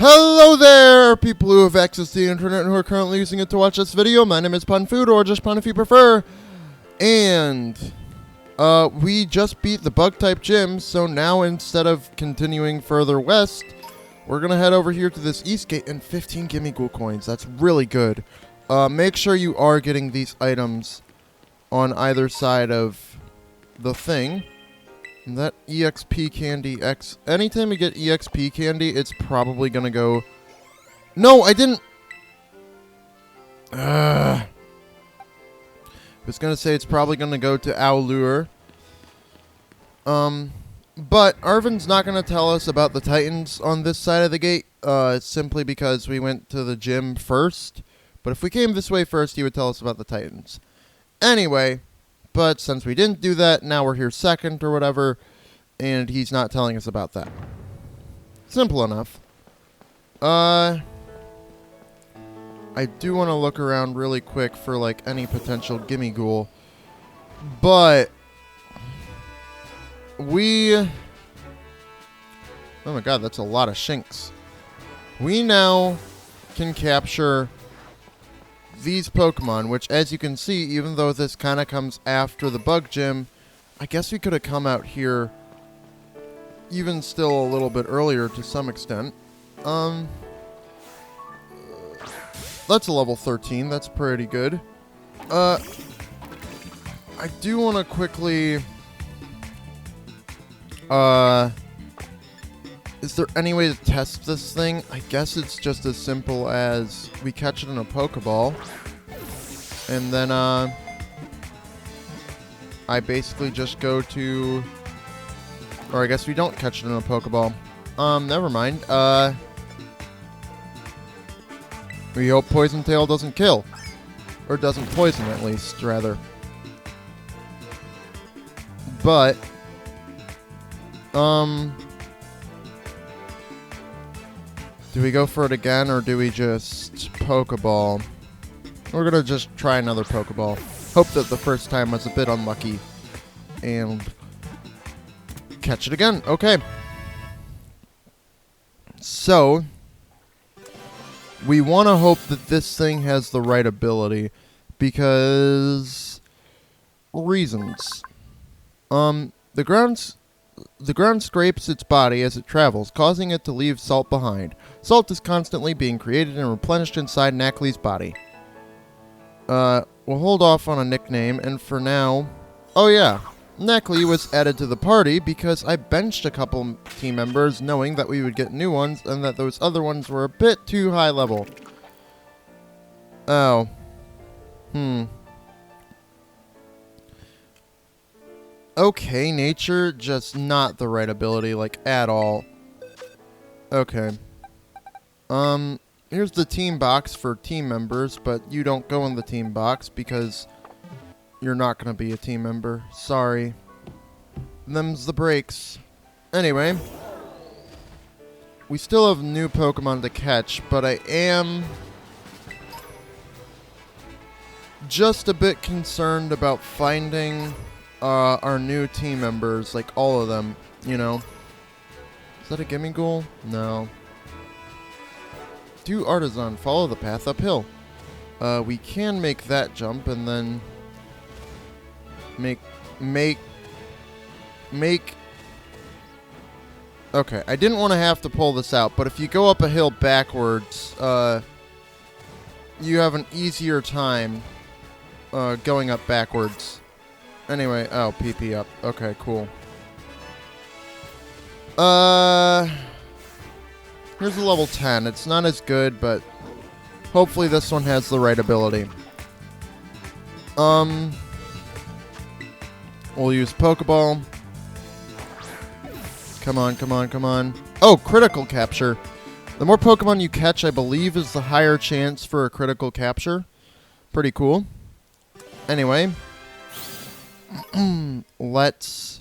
Hello there, people who have access to the internet and who are currently using it to watch this video. My name is PunFood, or just Pun if you prefer. And we just beat the bug-type gym, so now instead of continuing further west, we're going to head over here to this east gate and 15 gimme ghoul coins. That's really good. Make sure you are getting these items on either side of the thing. And that EXP candy anytime you get EXP candy, it's probably gonna go... No, I didn't... I was gonna say it's probably gonna go to Owlure. But Arvin's not gonna tell us about the Titans on this side of the gate, simply because we went to the gym first. But if we came this way first, he would tell us about the Titans. Anyway... But since we didn't do that, now we're here second or whatever, and he's not telling us about that. Simple enough. I do want to look around really quick for, like, any potential gimme ghoul. But we... Oh my god, that's a lot of shinks. We now can capture these Pokemon, which, as you can see, even though this kind of comes after the bug gym, I guess we could have come out here even still a little bit earlier to some extent. That's a level 13. That's pretty good. I do want to quickly... Is there any way to test this thing? I guess it's just as simple as we catch it in a Pokeball. And then, I basically just go to... Or I guess we don't catch it in a Pokeball. Never mind. We hope Poison Tail doesn't kill. Or doesn't poison, at least, rather. But, do we go for it again, or do we just Pokeball? We're going to just try another Pokeball. Hope that the first time was a bit unlucky. And catch it again. Okay. So, we want to hope that this thing has the right ability. Because... reasons. The ground scrapes its body as it travels, causing it to leave salt behind. Salt is constantly being created and replenished inside Knackley's body. We'll hold off on a nickname, and for now... Oh yeah, Knackley was added to the party because I benched a couple team members knowing that we would get new ones and that those other ones were a bit too high level. Oh. Okay, nature, just not the right ability, like, at all. Okay. Here's the team box for team members, but you don't go in the team box because you're not going to be a team member. Sorry. Them's the breaks. Anyway. We still have new Pokemon to catch, but I am just a bit concerned about finding... our new team members, like all of them, you know. Is that a gimme ghoul? No. Do Artisan, follow the path uphill. We can make that jump and then make. Okay, I didn't want to have to pull this out, but if you go up a hill backwards, you have an easier time going up backwards. Anyway, oh, PP up. Okay, cool. Here's a level 10. It's not as good, but hopefully this one has the right ability. We'll use Pokeball. Come on, come on, come on. Oh, critical capture. The more Pokemon you catch, I believe, is the higher chance for a critical capture. Pretty cool. Anyway... Let's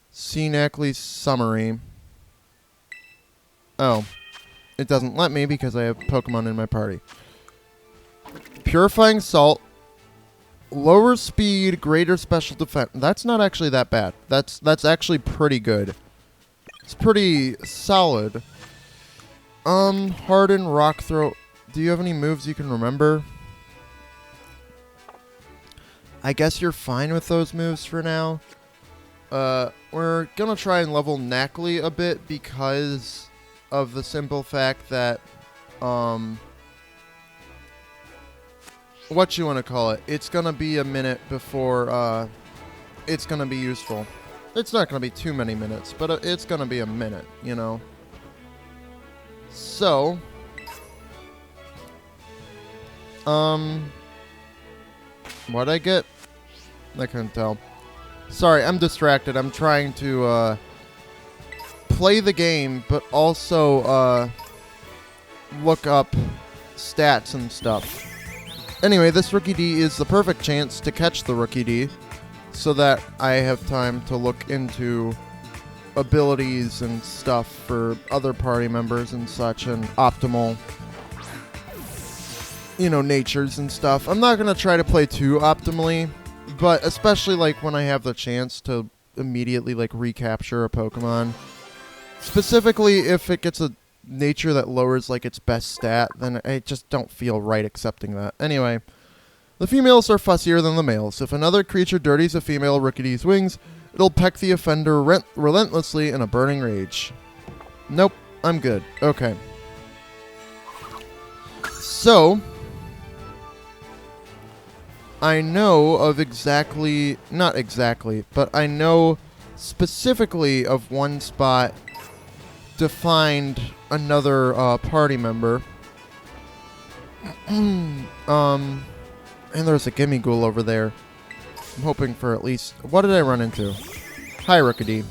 see Knackley's summary. Oh. It doesn't let me because I have Pokemon in my party. Purifying Salt. Lower speed, greater special defense. That's not actually that bad. That's actually pretty good. It's pretty solid. Harden, Rock Throw. Do you have any moves you can remember? I guess you're fine with those moves for now. We're gonna try and level Knackley a bit because of the simple fact that, what you want to call it, it's gonna be a minute before, it's gonna be useful. It's not gonna be too many minutes, but it's gonna be a minute, you know? So, what'd I get? I couldn't tell. Sorry, I'm distracted. I'm trying to, play the game, but also, look up stats and stuff. Anyway, this Rookie D is the perfect chance to catch the Rookie D, so that I have time to look into abilities and stuff for other party members and such, and optimal, you know, natures and stuff. I'm not going to try to play too optimally, but especially like when I have the chance to immediately like recapture a Pokemon. Specifically if it gets a nature that lowers like its best stat, then I just don't feel right accepting that. Anyway, the females are fussier than the males. If another creature dirties a female Rookie D's wings, it'll peck the offender relentlessly in a burning rage. Nope, I'm good. Okay. So, I know of exactly, not exactly, but I know specifically of one spot to find another party member. And there's a Gimmighoul over there. I'm hoping for at least... What did I run into? Hi, Rookie D.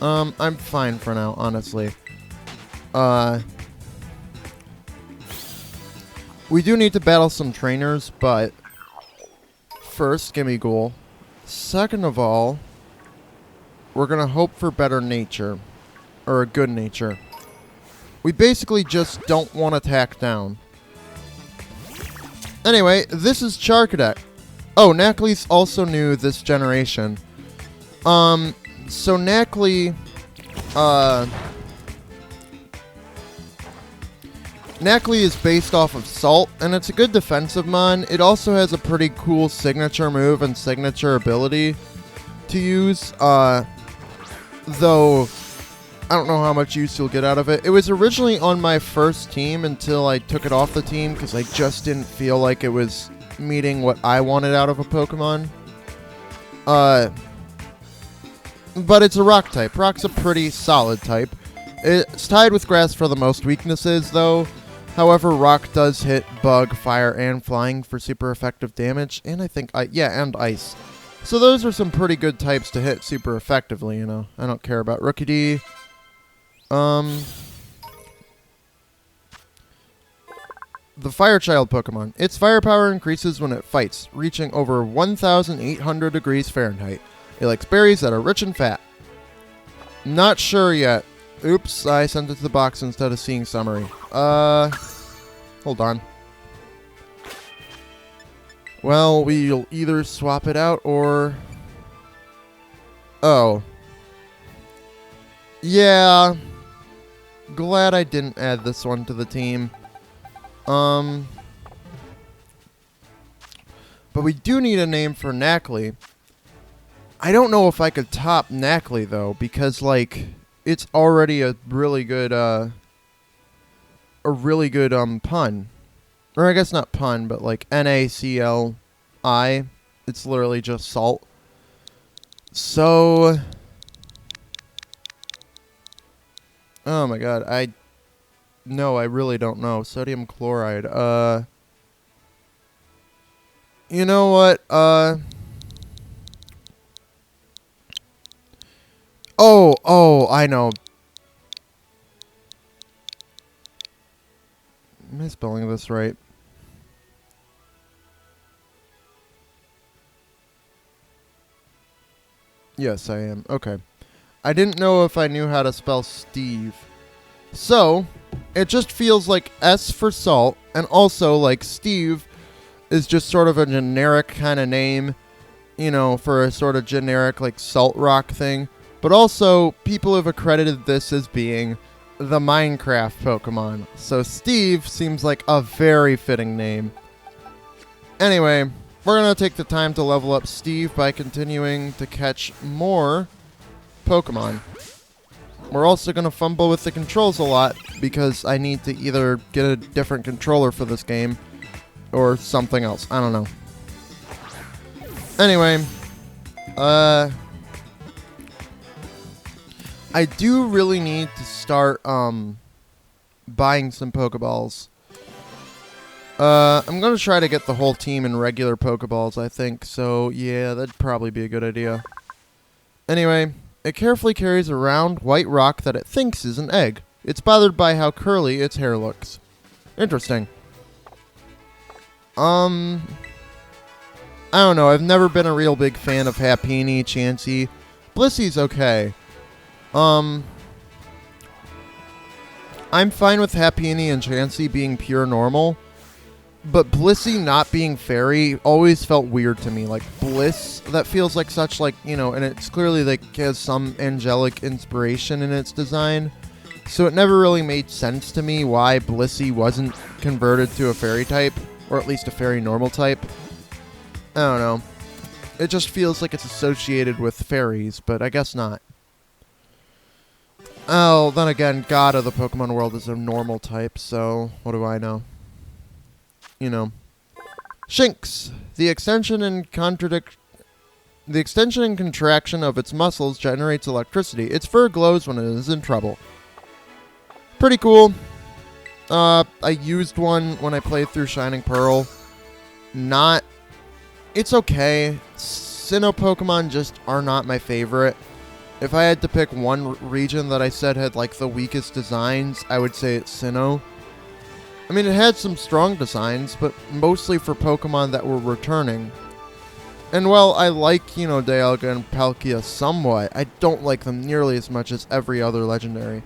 I'm fine for now, honestly. We do need to battle some trainers, but... First, Gimmighoul. Second of all, we're going to hope for better nature. Or a good nature. We basically just don't want to attack down. Anyway, this is Charcadet. Oh, Knackley's also new this generation. So Knackley... Knackley is based off of Salt, and it's a good defensive mon. It also has a pretty cool signature move and signature ability to use, though I don't know how much use you'll get out of it. It was originally on my first team until I took it off the team because I just didn't feel like it was meeting what I wanted out of a Pokemon. But it's a rock type. Rock's a pretty solid type. It's tied with grass for the most weaknesses, though. However, rock does hit bug, fire, and flying for super effective damage, and I think, and ice. So those are some pretty good types to hit super effectively, you know. I don't care about Rookie D. The Fire Child Pokemon. Its firepower increases when it fights, reaching over 1,800 degrees Fahrenheit. It likes berries that are rich and fat. Not sure yet. Oops, I sent it to the box instead of seeing summary. Hold on. Well, we'll either swap it out or... Oh. Yeah. Glad I didn't add this one to the team. But we do need a name for Knackley. I don't know if I could top Knackley, though, because, like, it's already a really good, pun. Or I guess not pun, but, like, N-A-C-L-I. It's literally just salt. So... Oh my god, No, I really don't know. Sodium chloride. You know what? Oh, I know. Am I spelling this right? Yes, I am. Okay. I didn't know if I knew how to spell Steve. So, it just feels like S for salt, and also, like, Steve is just sort of a generic kind of name, you know, for a sort of generic, like, salt rock thing. But also, people have accredited this as being the Minecraft Pokemon. So Steve seems like a very fitting name. Anyway, we're going to take the time to level up Steve by continuing to catch more Pokemon. We're also going to fumble with the controls a lot because I need to either get a different controller for this game or something else. I don't know. Anyway, I do really need to start buying some Pokeballs. I'm going to try to get the whole team in regular Pokeballs, I think. So, yeah, that'd probably be a good idea. Anyway, it carefully carries a round, white rock that it thinks is an egg. It's bothered by how curly its hair looks. Interesting. I don't know. I've never been a real big fan of Happiny, Chansey. Blissy's okay. I'm fine with Happiny and Chansey being pure normal. But Blissey not being fairy always felt weird to me. Like, Bliss, that feels like such, like, you know, and it's clearly, like, has some angelic inspiration in its design. So it never really made sense to me why Blissey wasn't converted to a fairy type, or at least a fairy normal type. I don't know. It just feels like it's associated with fairies, but I guess not. Oh, then again, God of the Pokemon world is a normal type, so what do I know? You know. Shinx. The extension and contraction of its muscles generates electricity. Its fur glows when it is in trouble. Pretty cool. I used one when I played through Shining Pearl. It's okay. Sinnoh Pokemon just are not my favorite. If I had to pick one region that I said had like the weakest designs, I would say it's Sinnoh. I mean, it had some strong designs, but mostly for Pokemon that were returning. And while I like, you know, Dialga and Palkia somewhat, I don't like them nearly as much as every other legendary.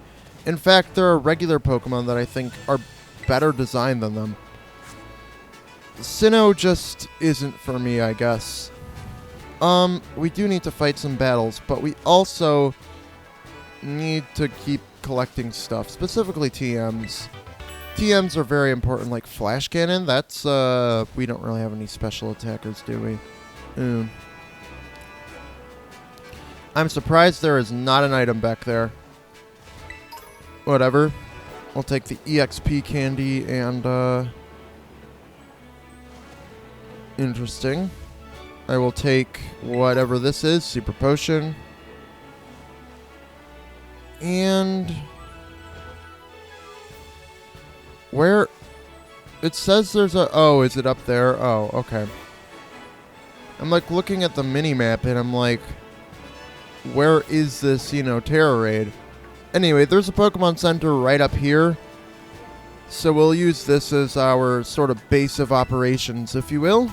In fact, there are regular Pokemon that I think are better designed than them. Sinnoh just isn't for me, I guess. We do need to fight some battles, but we also need to keep collecting stuff, specifically TMs. TMs are very important, like Flash Cannon. That's, we don't really have any special attackers, do we? I'm surprised there is not an item back there. Whatever. I'll take the EXP candy and, interesting. I will take whatever this is, Super Potion. And where it says there's a, oh, is it up there? Oh, okay. I'm like looking at the mini-map and I'm like, where is this, you know, Terra Raid? Anyway, there's a Pokemon Center right up here. So we'll use this as our sort of base of operations, if you will.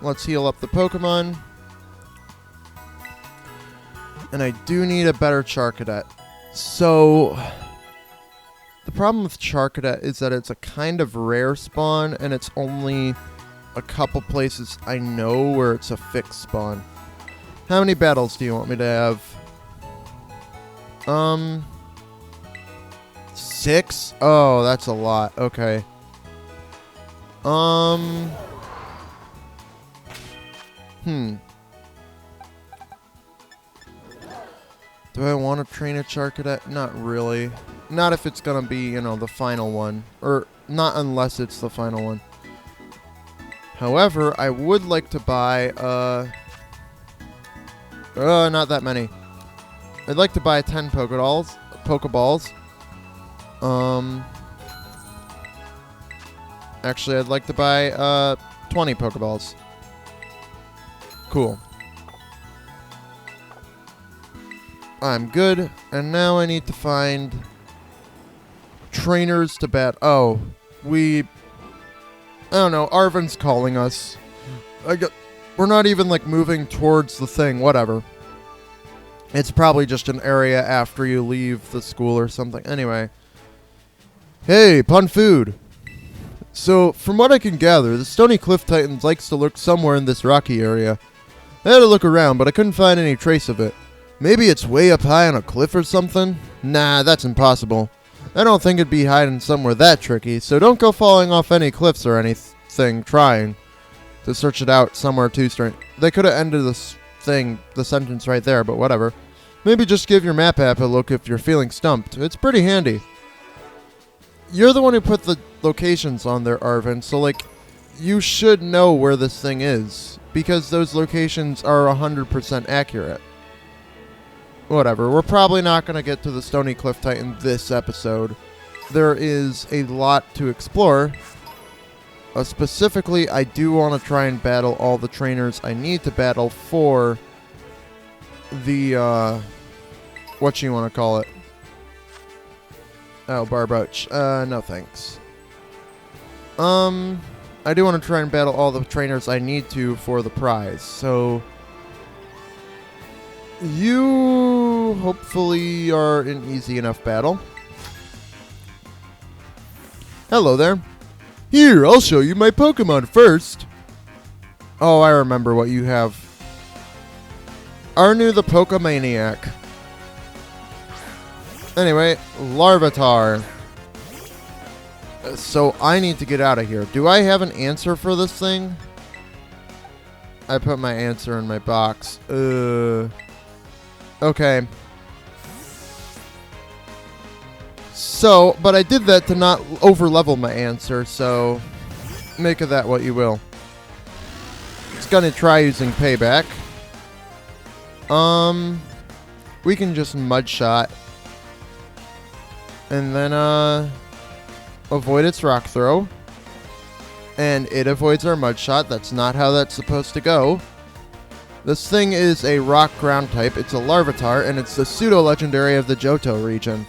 Let's heal up the Pokemon. And I do need a better Charcadet. So the problem with Charcadet is that it's a kind of rare spawn, and it's only a couple places I know where it's a fixed spawn. How many battles do you want me to have? 6? Oh, that's a lot. Okay. Do I want to train a Charcadet? Not really. Not if it's going to be, you know, the final one. Or, not unless it's the final one. However, I would like to buy, not that many. I'd like to buy 10 Pokeballs. Actually, I'd like to buy, 20 Pokeballs. Cool. I'm good, and now I need to find trainers to bat. Oh, I don't know, Arven's calling us. We're not even, like, moving towards the thing, whatever. It's probably just an area after you leave the school or something. Anyway. Hey, Pun Food. So, from what I can gather, the Stony Cliff Titan likes to lurk somewhere in this rocky area. I had to look around, but I couldn't find any trace of it. Maybe it's way up high on a cliff or something? Nah, that's impossible. I don't think it'd be hiding somewhere that tricky, so don't go falling off any cliffs or anything trying to search it out somewhere too strange. They could have ended the sentence right there, but whatever. Maybe just give your map app a look if you're feeling stumped. It's pretty handy. You're the one who put the locations on there, Arvin, so, like, you should know where this thing is, because those locations are 100% accurate. Whatever, we're probably not going to get to the Stony Cliff Titan this episode. There is a lot to explore. Specifically, I do want to try and battle all the trainers I need to battle for the, what you want to call it? Oh, Barboach. No thanks. I do want to try and battle all the trainers I need to for the prize, so you hopefully are an easy enough battle. Hello there. Here, I'll show you my Pokemon first. Oh, I remember what you have. Arnu the Pokemaniac. Anyway, Larvitar. So I need to get out of here. Do I have an answer for this thing? I put my answer in my box. Okay. So, but I did that to not over-level my answer, so make of that what you will. It's gonna try using Payback. We can just Mud Shot. And then, avoid its Rock Throw. And it avoids our Mud Shot. That's not how that's supposed to go. This thing is a Rock Ground type. It's a Larvitar, and it's the pseudo-legendary of the Johto region.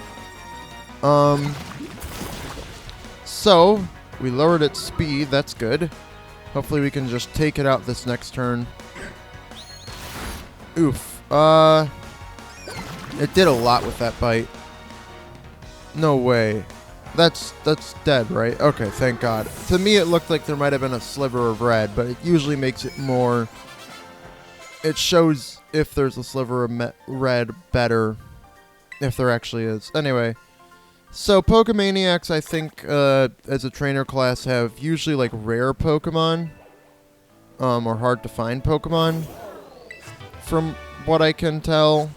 So, we lowered its speed. That's good. Hopefully we can just take it out this next turn. Oof. It did a lot with that bite. No way. That's dead, right? Okay, thank God. To me, it looked like there might have been a sliver of red, but it usually makes it more... It shows if there's a sliver of red better, if there actually is. Anyway, so Pokemaniacs, I think, as a trainer class, have usually, like, rare Pokemon, or hard-to-find Pokemon, from what I can tell,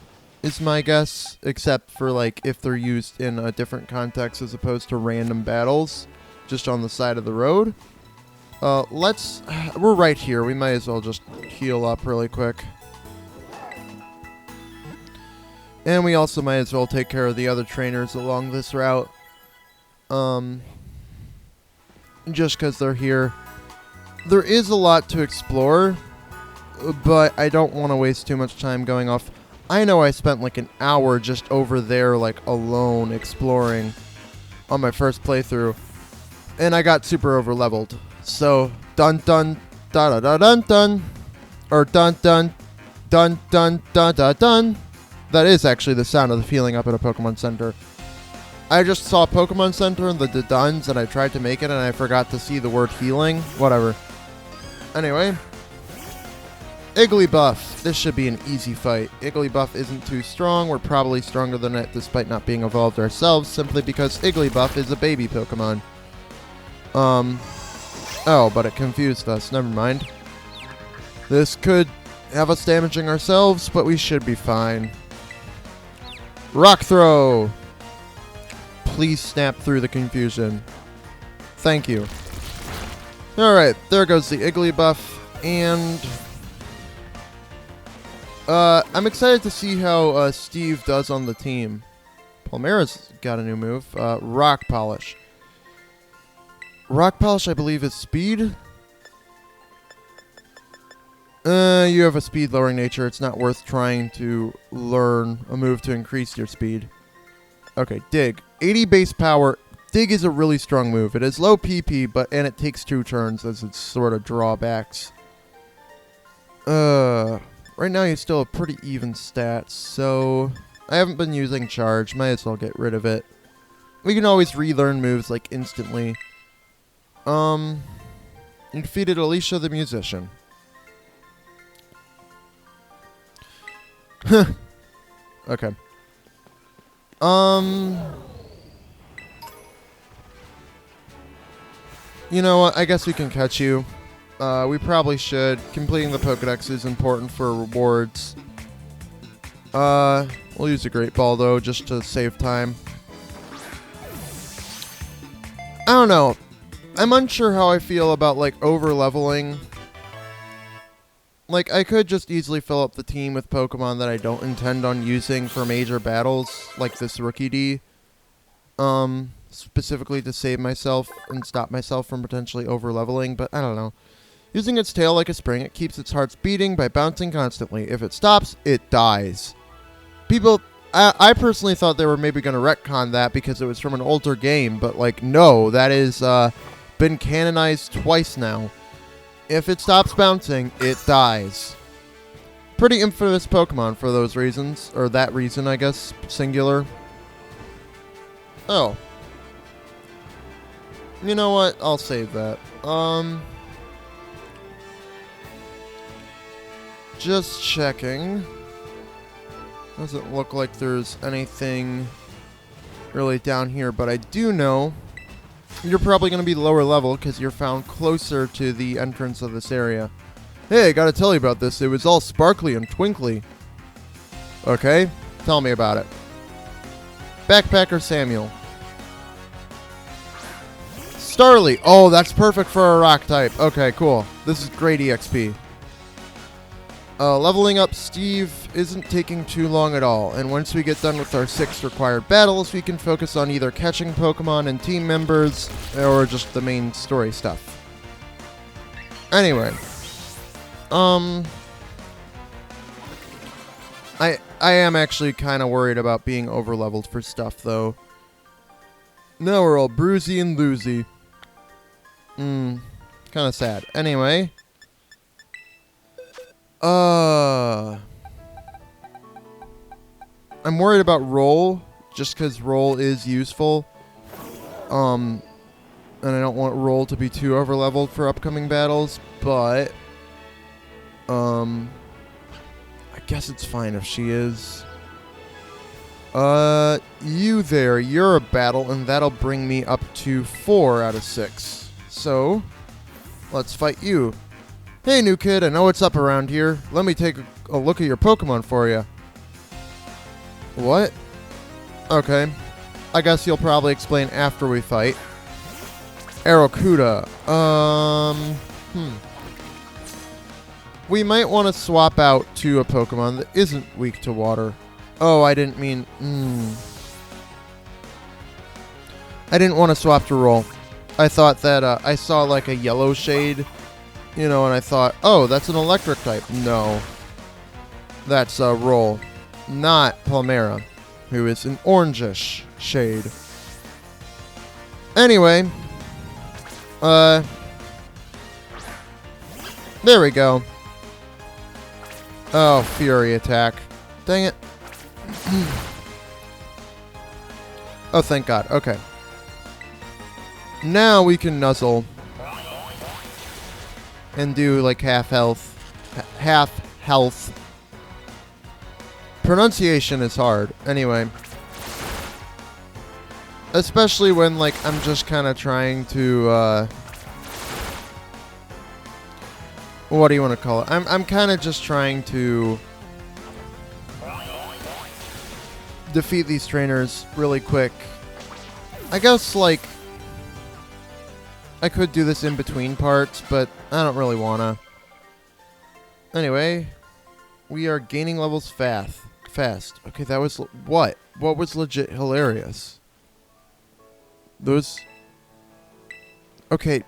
is my guess, except for, like, if they're used in a different context as opposed to random battles, just on the side of the road. We're right here. We might as well just heal up really quick. And we also might as well take care of the other trainers along this route. Just because they're here. There is a lot to explore, but I don't want to waste too much time going off. I know I spent like an hour just over there, like, alone exploring on my first playthrough. And I got super over-leveled. So, dun dun da da da dun dun, or dun dun dun dun da da dun. That is actually the sound of the feeling up at a Pokemon Center. I just saw Pokemon Center and the duns, and I tried to make it, and I forgot to see the word healing. Whatever. Anyway, Igglybuff. This should be an easy fight. Igglybuff isn't too strong. We're probably stronger than it, despite not being evolved ourselves, simply because Igglybuff is a baby Pokemon. Oh, but it confused us. Never mind. This could have us damaging ourselves, but we should be fine. Rock Throw! Please snap through the confusion. Thank you. Alright, there goes the Igglybuff, and... I'm excited to see how Steve does on the team. Palmera's got a new move. Rock Polish. Rock Polish, I believe, is speed. You have a speed lowering nature. It's not worth trying to learn a move to increase your speed. Okay, Dig. 80 base power. Dig is a really strong move. It has low PP, and it takes 2 turns as its sort of drawbacks. Right now you still have pretty even stats, so I haven't been using Charge. Might as well get rid of it. We can always relearn moves, like, instantly. You defeated Alicia the Musician. Okay. You know what? I guess we can catch you. We probably should. Completing the Pokedex is important for rewards. We'll use a Great Ball, though, just to save time. I don't know. I'm unsure how I feel about, like, over-leveling. Like, I could just easily fill up the team with Pokemon that I don't intend on using for major battles, like this Rookie D. Specifically to save myself and stop myself from potentially over-leveling, but I don't know. Using its tail like a spring, it keeps its hearts beating by bouncing constantly. If it stops, it dies. People... I personally thought they were maybe going to retcon that because it was from an older game, but, like, no, that is, been canonized twice now. If it stops bouncing, it dies. Pretty infamous Pokemon for those reasons. Or that reason, I guess. Singular. Oh. You know what? I'll save that. Just checking. Doesn't look like there's anything really down here, but I do know you're probably going to be lower level because you're found closer to the entrance of this area. Hey, I gotta tell you about this. It was all sparkly and twinkly. Okay, tell me about it. Backpacker Samuel. Starly. Oh, that's perfect for a rock type. Okay, cool. This is great EXP. Leveling up Steve isn't taking too long at all, and once we get done with our 6 required battles, we can focus on either catching Pokemon and team members, or just the main story stuff. Anyway. I am actually kind of worried about being over-leveled for stuff, though. Now we're all bruisey and loosey. Kind of sad. Anyway. I'm worried about roll, just because roll is useful. And I don't want roll to be too over-leveled for upcoming battles, but I guess it's fine if she is. You there, you're a battle, and that'll bring me up to 4 out of 6. So, let's fight you. Hey, new kid, I know what's up around here. Let me take a look at your Pokemon for you. What? Okay. I guess you'll probably explain after we fight. Aracuda. We might want to swap out to a Pokemon that isn't weak to water. Oh, I didn't mean... I didn't want to swap to Roll. I thought that I saw like a yellow shade, you know, and I thought, oh, that's an electric type. No. That's Roll. Not Palmera, who is an orangish shade. Anyway. There we go. Oh, Fury attack. Dang it. Oh, thank God. Okay. Now we can nuzzle. And do, like, half health. Half health. Pronunciation is hard. Anyway. Especially when, like, I'm just kind of trying to, what do you want to call it? I'm kind of just trying to defeat these trainers really quick. I guess, like, I could do this in between parts, but I don't really wanna. Anyway, we are gaining levels fast. Okay, that was what? What was legit hilarious? Those. Okay,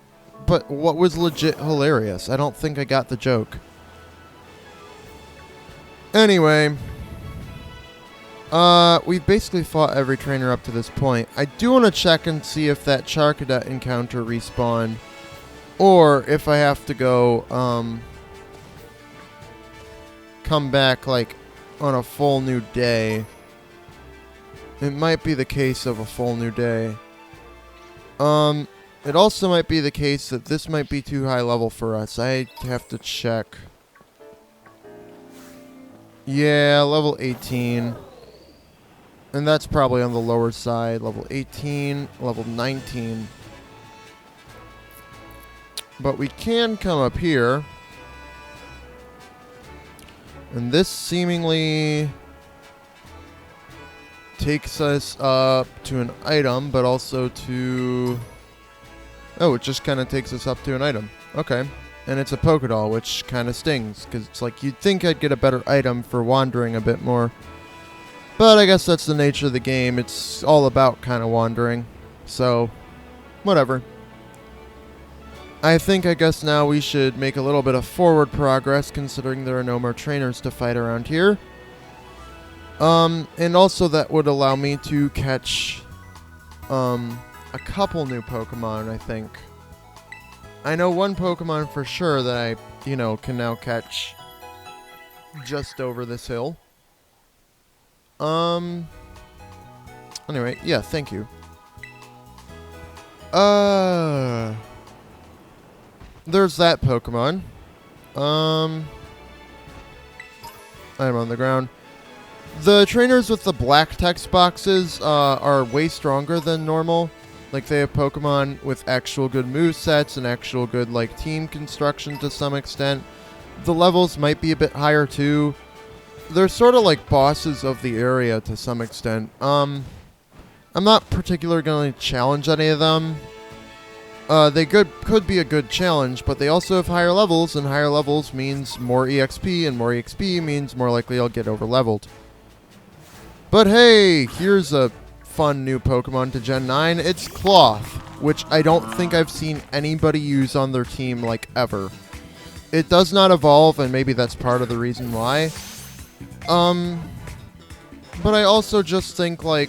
but what was legit hilarious? I don't think I got the joke. Anyway, we've basically fought every trainer up to this point. I do want to check and see if that Charcadet encounter respawned, or if I have to go, come back, like, on a full new day. It might be the case of a full new day. It also might be the case that this might be too high level for us. I have to check. Yeah, level 18. And that's probably on the lower side. Level 18, level 19. But we can come up here. And this seemingly takes us up to an item, but also to... Oh, it just kind of takes us up to an item. Okay. And it's a Pokédoll, which kind of stings, because it's like you'd think I'd get a better item for wandering a bit more. But I guess that's the nature of the game. It's all about kind of wandering. So, whatever. I guess now we should make a little bit of forward progress, considering there are no more trainers to fight around here. And also that would allow me to catch a couple new Pokemon, I think. I know one Pokemon for sure that I, can now catch just over this hill. Anyway, yeah, thank you. There's that Pokemon. I'm on the ground. The trainers with the black text boxes are way stronger than normal. Like, they have Pokemon with actual good movesets and actual good, team construction to some extent. The levels might be a bit higher, too. They're sort of like bosses of the area to some extent. I'm not particularly going to challenge any of them. They could be a good challenge, but they also have higher levels, and higher levels means more EXP, and more EXP means more likely I'll get over-leveled. But hey, here's a fun new Pokemon to Gen 9. It's Cloth, which I don't think I've seen anybody use on their team, ever. It does not evolve, and maybe that's part of the reason why. But I also just think, I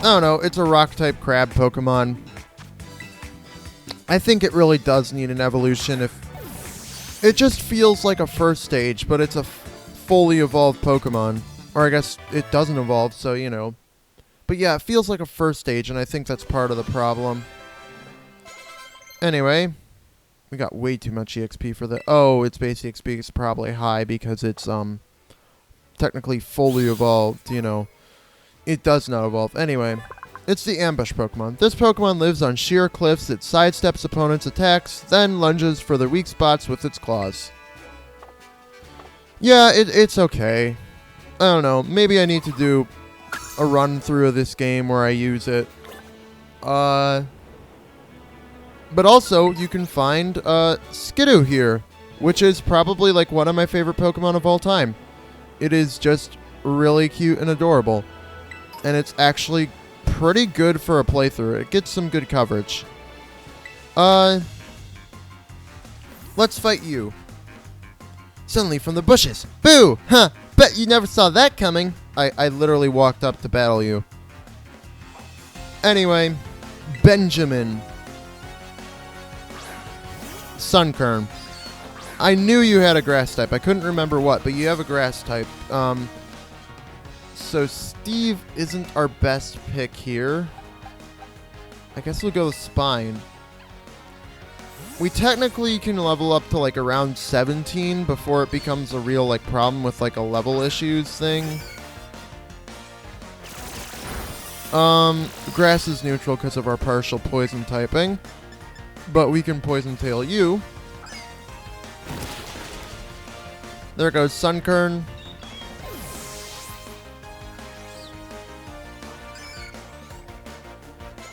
don't know, it's a Rock-type crab Pokemon. I think it really does need an evolution. If it just feels like a first stage, but it's a fully evolved Pokemon. Or I guess it doesn't evolve, so, But yeah, it feels like a first stage, and I think that's part of the problem. Anyway, we got way too much EXP for the... Oh, its base EXP is probably high because it's, technically fully evolved, It does not evolve. Anyway, it's the Ambush Pokemon. This Pokemon lives on sheer cliffs. It sidesteps opponents' attacks, then lunges for their weak spots with its claws. Yeah, it's okay. I don't know. Maybe I need to do a run through of this game where I use it. But also, you can find Skidoo here, which is probably one of my favorite Pokemon of all time. It is just really cute and adorable. And it's actually pretty good for a playthrough. It gets some good coverage. Let's fight you. Suddenly from the bushes. Boo! Huh! Bet you never saw that coming. I literally walked up to battle you. Anyway, Benjamin. Sunkern. I knew you had a grass type. I couldn't remember what, but you have a grass type. So Steve isn't our best pick here. I guess we'll go with Spine. We technically can level up to around 17 before it becomes a real problem with a level issues thing. Grass is neutral because of our partial poison typing, but we can Poison Tail you. There goes Sunkern.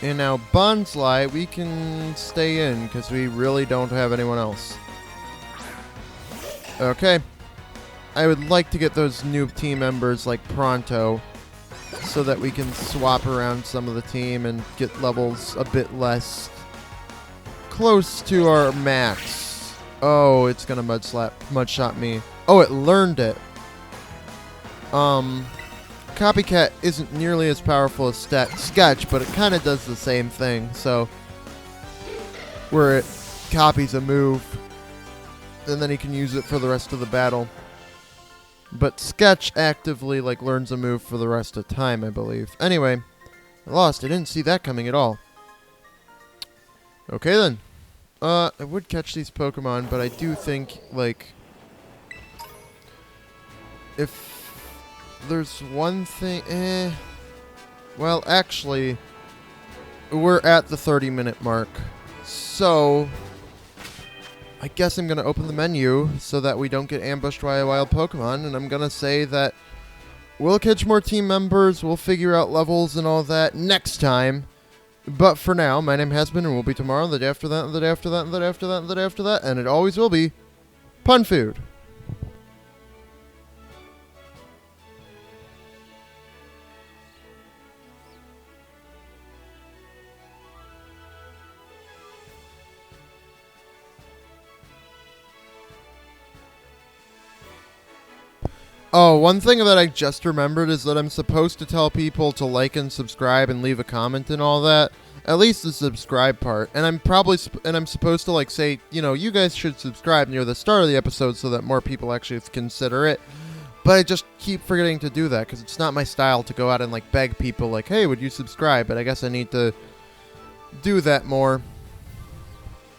And now Bonsly, we can stay in because we really don't have anyone else. Okay. I would like to get those new team members pronto so that we can swap around some of the team and get levels a bit less close to our max. Oh, it's gonna mudshot me. Oh, it learned it. Copycat isn't nearly as powerful as Sketch, but it kind of does the same thing. So, where it copies a move, and then he can use it for the rest of the battle. But Sketch actively learns a move for the rest of the time, I believe. Anyway, I lost. I didn't see that coming at all. Okay then. I would catch these Pokemon, but I do think if there's one thing... Well, actually, we're at the 30-minute mark. So, I guess I'm going to open the menu so that we don't get ambushed by a wild Pokemon, and I'm going to say that we'll catch more team members, we'll figure out levels and all that next time. But for now, my name has been and will be tomorrow, the day after that, and the day after that, and the day after that, and the day after that, and it always will be Pun Food. Oh, one thing that I just remembered is that I'm supposed to tell people to like and subscribe and leave a comment and all that. At least the subscribe part. And I'm supposed to like say, you know, you guys should subscribe near the start of the episode so that more people actually consider it. But I just keep forgetting to do that because it's not my style to go out and like beg people like, hey, would you subscribe? But I guess I need to do that more.